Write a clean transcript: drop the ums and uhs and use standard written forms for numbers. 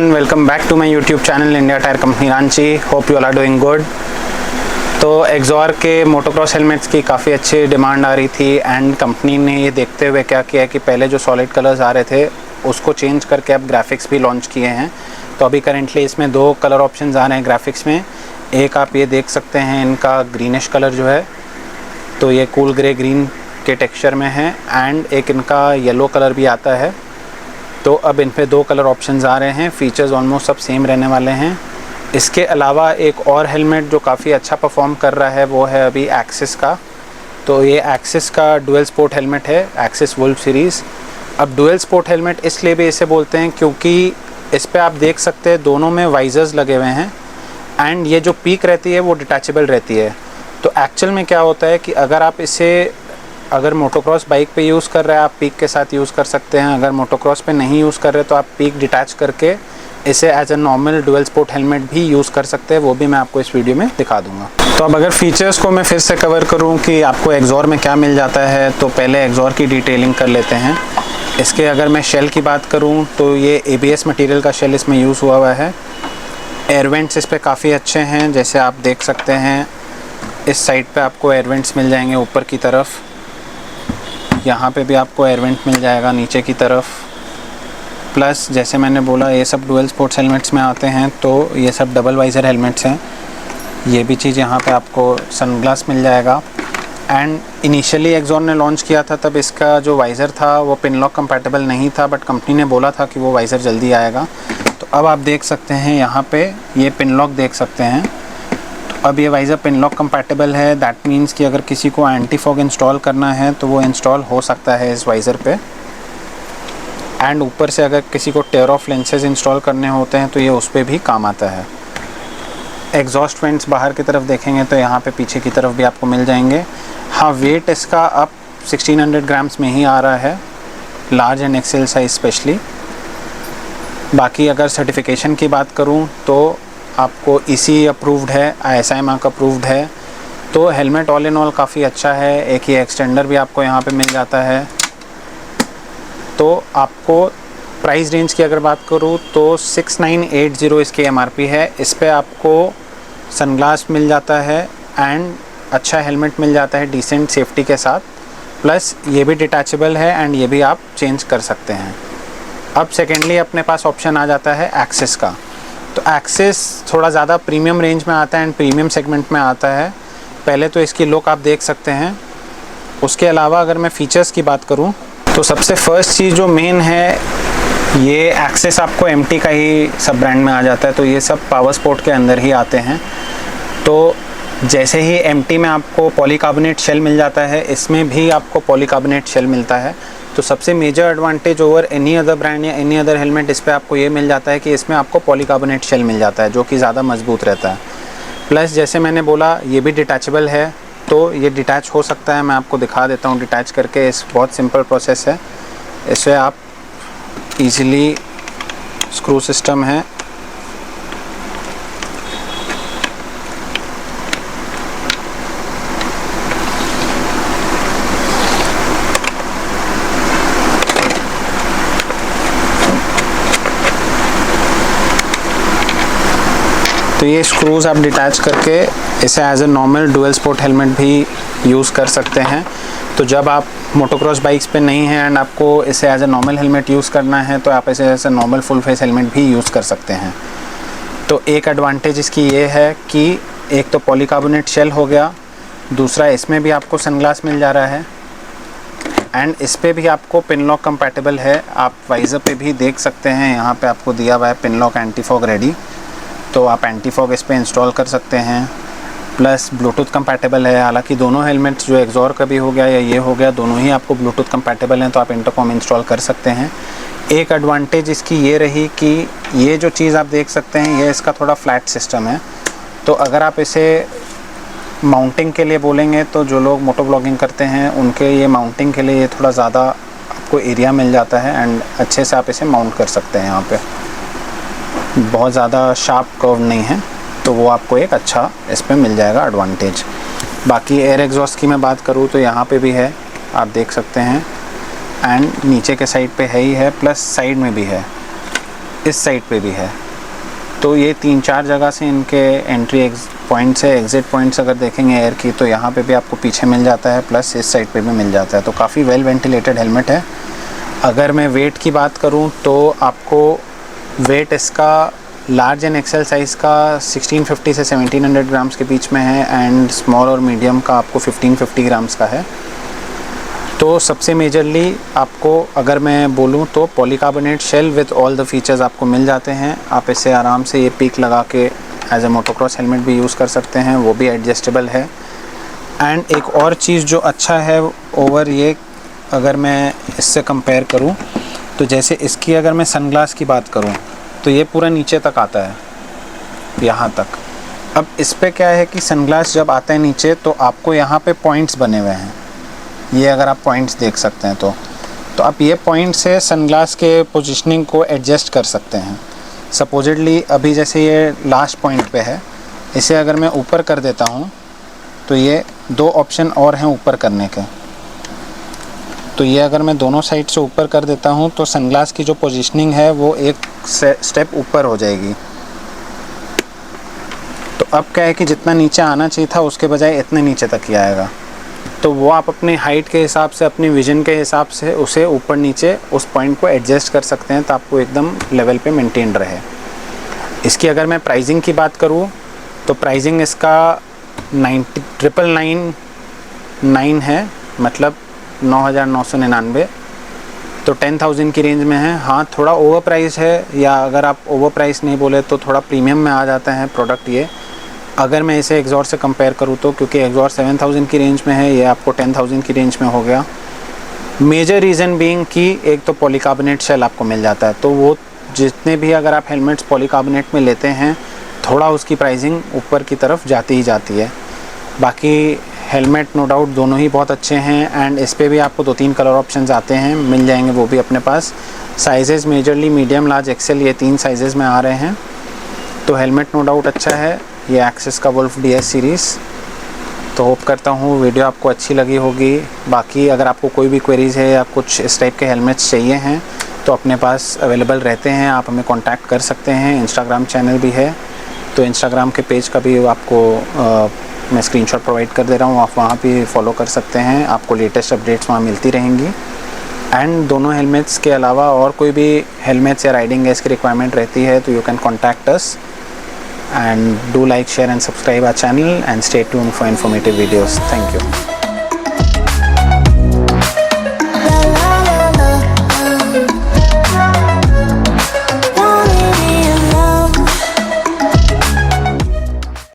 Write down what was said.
Everyone, welcome back to my YouTube channel India tyre company Ranchi. Hope you all are doing good. तो एक्सॉर के motocross helmets की काफ़ी अच्छी demand आ रही थी एंड कंपनी ने ये देखते हुए क्या किया कि पहले जो सॉलिड कलर्स आ रहे थे उसको चेंज करके अब ग्राफिक्स भी लॉन्च किए हैं। तो अभी करेंटली इसमें दो कलर ऑप्शंस आ रहे हैं ग्राफिक्स में। एक आप ये देख सकते हैं, इनका ग्रीनिश कलर जो है तो ये कूल ग्रे ग्रीन के टेक्सचर में है एंड एक इनका येलो कलर भी आता है। तो अब इन पे दो कलर ऑप्शंस आ रहे हैं। फीचर्स ऑलमोस्ट सब सेम रहने वाले हैं। इसके अलावा एक और हेलमेट जो काफ़ी अच्छा परफॉर्म कर रहा है वो है अभी एक्सिस का। तो ये एक्सिस का डुअल स्पोर्ट हेलमेट है, एक्सिस वुल्फ सीरीज़। अब डुअल स्पोर्ट हेलमेट इसलिए भी इसे बोलते हैं क्योंकि इस पे आप देख सकते हैं दोनों में वाइजर्स लगे हुए हैं एंड ये जो पीक रहती है वो डिटैचेबल रहती है। तो एक्चुअल में क्या होता है कि अगर मोटोक्रॉस बाइक पे यूज़ कर रहे हैं आप पीक के साथ यूज़ कर सकते हैं। अगर मोटोक्रॉस पे नहीं यूज़ कर रहे तो आप पीक डिटैच करके इसे as a normal dual sport helmet भी यूज़ कर सकते हैं। वो भी मैं आपको इस वीडियो में दिखा दूंगा। तो अब अगर फीचर्स को मैं फिर से कवर करूं कि आपको एक्सॉर में क्या मिल जाता है, तो पहले एक्सॉर की डिटेलिंग कर लेते हैं। इसके अगर मैं शेल की बात करूँ तो ये ABS मटीरियल का शेल इसमें यूज़ हुआ है। एयर वेंट्स इस पर काफ़ी अच्छे हैं, जैसे आप देख सकते हैं इस साइड पे आपको एयर वेंट्स मिल जाएंगे ऊपर की तरफ, यहाँ पे भी आपको एयर वेंट मिल जाएगा नीचे की तरफ। प्लस जैसे मैंने बोला ये सब डुअल स्पोर्ट्स हेलमेट्स में आते हैं, तो ये सब डबल वाइज़र हेलमेट्स हैं। ये भी चीज़ यहाँ पे आपको सनग्लास मिल जाएगा। एंड इनिशियली एक्सॉर ने लॉन्च किया था तब इसका जो वाइज़र था वो पिन लॉक कंपैटिबल नहीं था, बट कंपनी ने बोला था कि वो वाइज़र जल्दी आएगा। तो अब आप देख सकते हैं यहाँ पे ये पिन लॉक देख सकते हैं। अब ये वाइज़र पिन लॉक कंपैटिबल है। दैट मीन्स कि अगर किसी को एंटी फॉग इंस्टॉल करना है तो वो इंस्टॉल हो सकता है इस वाइज़र पे। एंड ऊपर से अगर किसी को टेयर ऑफ लेंसेज इंस्टॉल करने होते हैं तो ये उस पर भी काम आता है। एग्जॉस्ट वेंट्स बाहर की तरफ देखेंगे तो यहाँ पे पीछे की तरफ भी आपको मिल जाएंगे। हाँ, वेट इसका अब 1600 ग्राम्स में ही आ रहा है, large and XL size specially. बाकी अगर सर्टिफिकेशन की बात करूँ तो आपको EC अप्रूव्ड है, ISI मार्क अप्रूव्ड है। तो हेलमेट ऑल इन ऑल काफ़ी अच्छा है। एक ही एक्सटेंडर भी आपको यहाँ पे मिल जाता है। तो आपको प्राइस रेंज की अगर बात करूँ तो 6980 इसकी MRP है। इस पे आपको सनग्लास मिल जाता है एंड अच्छा हेलमेट मिल जाता है डिसेंट सेफ्टी के साथ। प्लस ये भी डिटैचेबल है एंड ये भी आप चेंज कर सकते हैं। अब सेकेंडली अपने पास ऑप्शन आ जाता है एक्सिस का। तो एक्सिस थोड़ा ज़्यादा प्रीमियम रेंज में आता है एंड प्रीमियम सेगमेंट में आता है। पहले तो इसकी लुक आप देख सकते हैं। उसके अलावा अगर मैं फ़ीचर्स की बात करूं तो सबसे फर्स्ट चीज़ जो मेन है, ये एक्सिस आपको MT का ही सब ब्रांड में आ जाता है। तो ये सब पावर स्पोर्ट के अंदर ही आते हैं। तो जैसे ही MT में आपको पॉलीकार्बोनेट शेल मिल जाता है, इसमें भी आपको पॉलीकार्बोनेट शेल मिलता है। तो सबसे major advantage over any other brand या एनी अदर हेलमेट इस पे आपको ये मिल जाता है कि इसमें आपको पॉलीकार्बोनेट शेल मिल जाता है जो कि ज़्यादा मजबूत रहता है। प्लस जैसे मैंने बोला ये भी डिटैचेबल है, तो ये डिटैच हो सकता है। मैं आपको दिखा देता हूँ डिटैच करके। इस बहुत सिंपल प्रोसेस है। इसे आप ईज़िली स्क्रू सिस्टम है, तो ये स्क्रूज़ आप डिटैच करके इसे as a normal dual sport helmet भी यूज़ कर सकते हैं। तो जब आप मोटोक्रॉस बाइक्स पे नहीं हैं एंड आपको इसे as a normal helmet use करना है तो आप इसे as a normal full face helmet भी यूज़ कर सकते हैं। तो एक एडवांटेज इसकी ये है कि एक तो पॉलीकार्बोनेट शेल हो गया, दूसरा इसमें भी आपको सनग्लास मिल जा रहा है एंड इस पर भी आपको पिन लॉक कंपैटिबल है। आप वाइज़र पे भी देख सकते हैं, यहाँ पे आपको दिया हुआ है pin lock anti fog ready. तो आप एंटी फॉग इस पर इंस्टॉल कर सकते हैं। प्लस ब्लूटूथ कंपैटिबल है। हालांकि दोनों हेलमेट्स जो एक्सॉर का भी हो गया या ये हो गया, दोनों ही आपको ब्लूटूथ कंपैटिबल हैं, तो आप इंटरकॉम इंस्टॉल कर सकते हैं। एक एडवांटेज इसकी ये रही कि ये जो चीज़ आप देख सकते हैं ये इसका थोड़ा फ्लैट सिस्टम है। तो अगर आप इसे माउंटिंग के लिए बोलेंगे तो जो लोग मोटो ब्लॉगिंग करते हैं उनके ये माउंटिंग के लिए ये थोड़ा ज़्यादा आपको एरिया मिल जाता है एंड अच्छे से आप इसे माउंट कर सकते हैं। यहाँ पे बहुत ज़्यादा शार्प कर्व नहीं है, तो वो आपको एक अच्छा इस पे मिल जाएगा एडवांटेज। बाकी एयर एग्जॉस्ट की मैं बात करूँ तो यहाँ पे भी है, आप देख सकते हैं। एंड नीचे के साइड पे है ही है, प्लस साइड में भी है। इस साइड पे भी है। तो ये 3-4 जगह से इनके एंट्री पॉइंट्स है, एग्ज़िट पॉइंट्स अगर देखेंगे एयर की, तो यहाँ पे भी आपको पीछे मिल जाता है, प्लस इस साइड पे भी मिल जाता है। तो काफ़ी वेल वेंटिलेटेड हेलमेट है। अगर मैं वेट की बात करूँ तो आपको वेट इसका लार्ज एंड एक्सेल साइज़ का 1650 से 1700 ग्राम्स के बीच में है, एंड स्मॉल और मीडियम का आपको 1550 ग्राम्स का है। तो सबसे मेजरली आपको अगर मैं बोलूँ तो polycarbonate shell with all the features आपको मिल जाते हैं। आप इसे आराम से ये पीक लगा के एज ए मोटोक्रॉस हेलमेट भी यूज़ कर सकते हैं, वो भी एडजस्टेबल है। एंड एक और चीज़ जो अच्छा है ओवर ये, अगर मैं इससे कंपेयर करूं, तो जैसे इसकी अगर मैं सनग्लास की बात करूं तो ये पूरा नीचे तक आता है, यहाँ तक। अब इस पे क्या है कि सनग्लास जब आता है नीचे तो आपको यहाँ पे पॉइंट्स बने हुए हैं, ये अगर आप पॉइंट्स देख सकते हैं तो आप ये पॉइंट से सनग्लास के पोजीशनिंग को एडजस्ट कर सकते हैं। सपोजिटली अभी जैसे ये लास्ट पॉइंट पे है, इसे अगर मैं ऊपर कर देता हूँ तो ये 2 ऑप्शन और हैं ऊपर करने के। तो ये अगर मैं दोनों साइड से ऊपर कर देता हूँ तो सनग्लास की जो पोजीशनिंग है वो एक स्टेप ऊपर हो जाएगी। तो अब क्या है कि जितना नीचे आना चाहिए था उसके बजाय इतने नीचे तक ही आएगा। तो वो आप अपनी हाइट के हिसाब से, अपनी विजन के हिसाब से उसे ऊपर नीचे उस पॉइंट को एडजस्ट कर सकते हैं, तो आपको एकदम लेवल पे मेंटेन रहे। इसकी अगर मैं प्राइसिंग की बात करूँ तो प्राइसिंग इसका 9,999 है, मतलब 9,999। तो 10,000 की रेंज में है। हाँ, थोड़ा ओवर प्राइस है, या अगर आप ओवर प्राइस नहीं बोले तो थोड़ा प्रीमियम में आ जाता है प्रोडक्ट ये, अगर मैं इसे एक्सॉर से कंपेयर करूँ तो, क्योंकि एक्सॉर 7,000 की रेंज में है, ये आपको 10,000 की रेंज में हो गया। मेजर रीज़न बीइंग कि एक तो पॉलीकार्बोनेट शेल आपको मिल जाता है, तो वो जितने भी अगर आप हेलमेट्स पॉलीकार्बोनेट में लेते हैं थोड़ा उसकी प्राइसिंग ऊपर की तरफ जाती ही जाती है। बाकी हेलमेट नो डाउट दोनों ही बहुत अच्छे हैं, एंड इस पे भी आपको 2-3 कलर ऑप्शंस आते हैं, मिल जाएंगे वो भी अपने पास। Sizes majorly medium, large, XL, ये 3 साइजेज़ में आ रहे हैं। तो हेलमेट नो डाउट अच्छा है, ये एक्सिस का वुल्फ DS सीरीज़। तो होप करता हूँ वीडियो आपको अच्छी लगी होगी। बाकी अगर आपको कोई भी क्वेरीज़ है या कुछ इस टाइप के हेलमेट्स चाहिए हैं तो अपने पास अवेलेबल रहते हैं, आप हमें कांटेक्ट कर सकते हैं। इंस्टाग्राम चैनल भी है, तो इंस्टाग्राम के पेज का भी आपको मैं स्क्रीनशॉट प्रोवाइड कर दे रहा हूँ, आप वहाँ भी फॉलो कर सकते हैं, आपको लेटेस्ट अपडेट्स वहाँ मिलती रहेंगी। एंड दोनों हेलमेट्स के अलावा और कोई भी हेलमेट्स या राइडिंग गेयर्स की रिक्वायरमेंट रहती है तो you can contact us, and do like, share and subscribe our channel, and stay tuned for informative videos. Thank you.